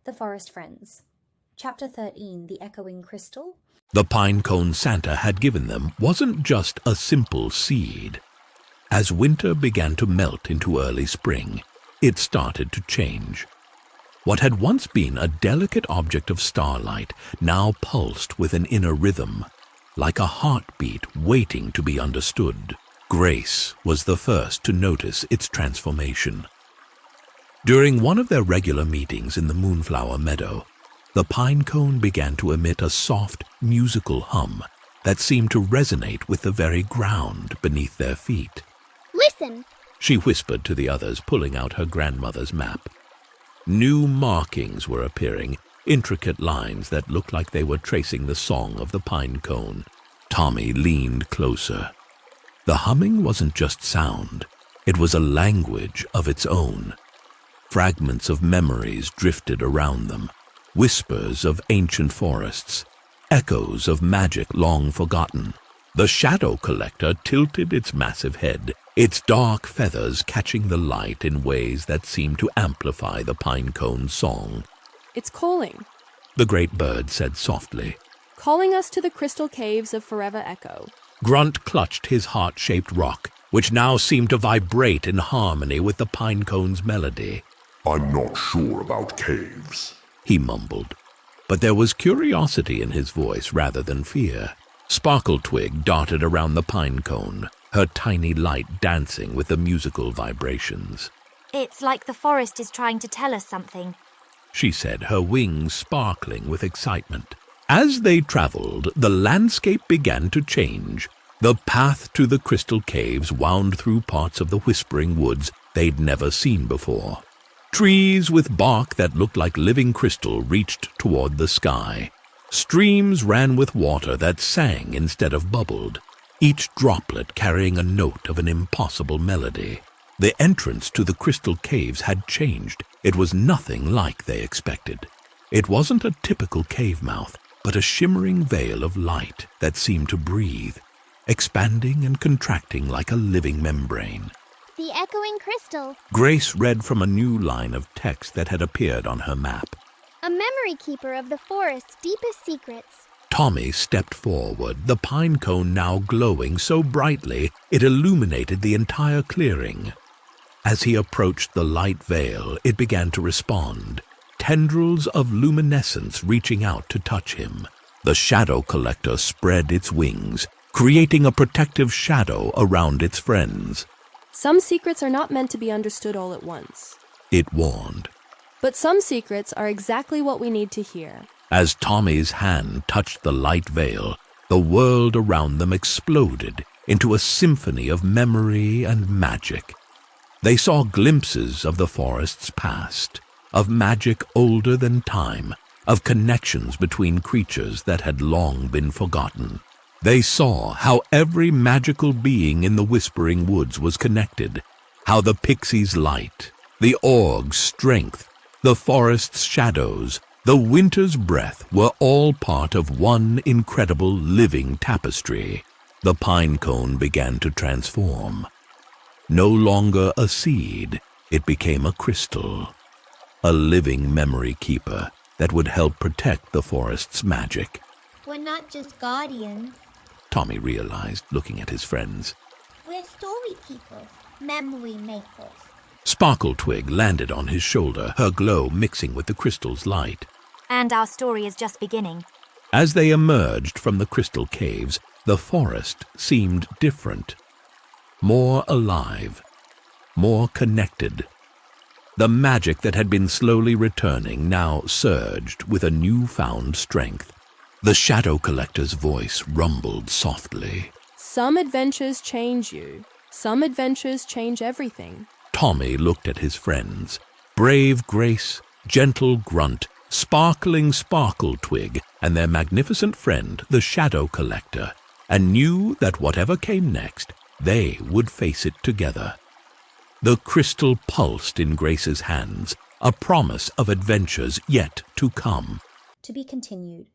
The Forest Friends. Chapter 13, The Echoing Crystal. The pine cone Santa had given them wasn't just a simple seed. As winter began to melt into early spring, it started to change. What had once been a delicate object of starlight now pulsed with an inner rhythm, like a heartbeat waiting to be understood. Grace was the first to notice its transformation. During one of their regular meetings in the Moonflower Meadow, the pine cone began to emit a soft, musical hum that seemed to resonate with the very ground beneath their feet. Listen, She whispered to the others, pulling out her grandmother's map. New markings were appearing, intricate lines that looked like they were tracing the song of the pine cone. Tommy leaned closer. The humming wasn't just sound, it was a language of its own. Fragments of memories drifted around them, whispers of ancient forests, echoes of magic long forgotten. The shadow collector tilted its massive head, its dark feathers catching the light in ways that seemed to amplify the pine cone's song. It's calling. The great bird said softly. Calling us to the crystal caves of forever echo. Grunt clutched his heart-shaped rock, which now seemed to vibrate in harmony with the pine cone's melody. I'm not sure about caves, He mumbled, but there was curiosity in his voice rather than fear. Sparkletwig darted around the pine cone, her tiny light dancing with the musical vibrations. it's like the forest is trying to tell us something. She said, her wings sparkling with excitement. As they traveled, the landscape began to change. The path to the crystal caves wound through parts of the whispering woods they'd never seen before. Trees with bark that looked like living crystal reached toward the sky. Streams ran with water that sang instead of bubbled, each droplet carrying a note of an impossible melody. The entrance to the crystal caves had changed. It was nothing like they expected. It wasn't a typical cave mouth, but a shimmering veil of light that seemed to breathe, expanding and contracting like a living membrane. The echoing crystal, Grace read from a new line of text that had appeared on her map. a memory keeper of the forest's deepest secrets. Tommy stepped forward, the pine cone now glowing so brightly it illuminated the entire clearing. As he approached the light veil, it began to respond, tendrils of luminescence reaching out to touch him. The shadow collector spread its wings, creating a protective shadow around its friends. Some secrets are not meant to be understood all at once. It warned. But some secrets are exactly what we need to hear. As Tommy's hand touched the light veil, the world around them exploded into a symphony of memory and magic. They saw glimpses of the forest's past, of magic older than time, of connections between creatures that had long been forgotten. They saw how every magical being in the Whispering Woods was connected, how the pixie's light, the org's strength, the forest's shadows, the winter's breath were all part of one incredible living tapestry. The pine cone began to transform. No longer a seed, it became a crystal, a living memory keeper that would help protect the forest's magic. We're not just guardians, Tommy realized, looking at his friends. we're story keepers, memory makers. Sparkletwig landed on his shoulder, her glow mixing with the crystal's light. And our story is just beginning. As they emerged from the crystal caves, the forest seemed different, more alive, more connected. The magic that had been slowly returning now surged with a newfound strength. The shadow collector's voice rumbled softly. Some adventures change you. Some adventures change everything. Tommy looked at his friends. Brave Grace, gentle Grunt, sparkling Sparkletwig, and their magnificent friend, the shadow collector, and knew that whatever came next, they would face it together. The crystal pulsed in Grace's hands, a promise of adventures yet to come. To be continued.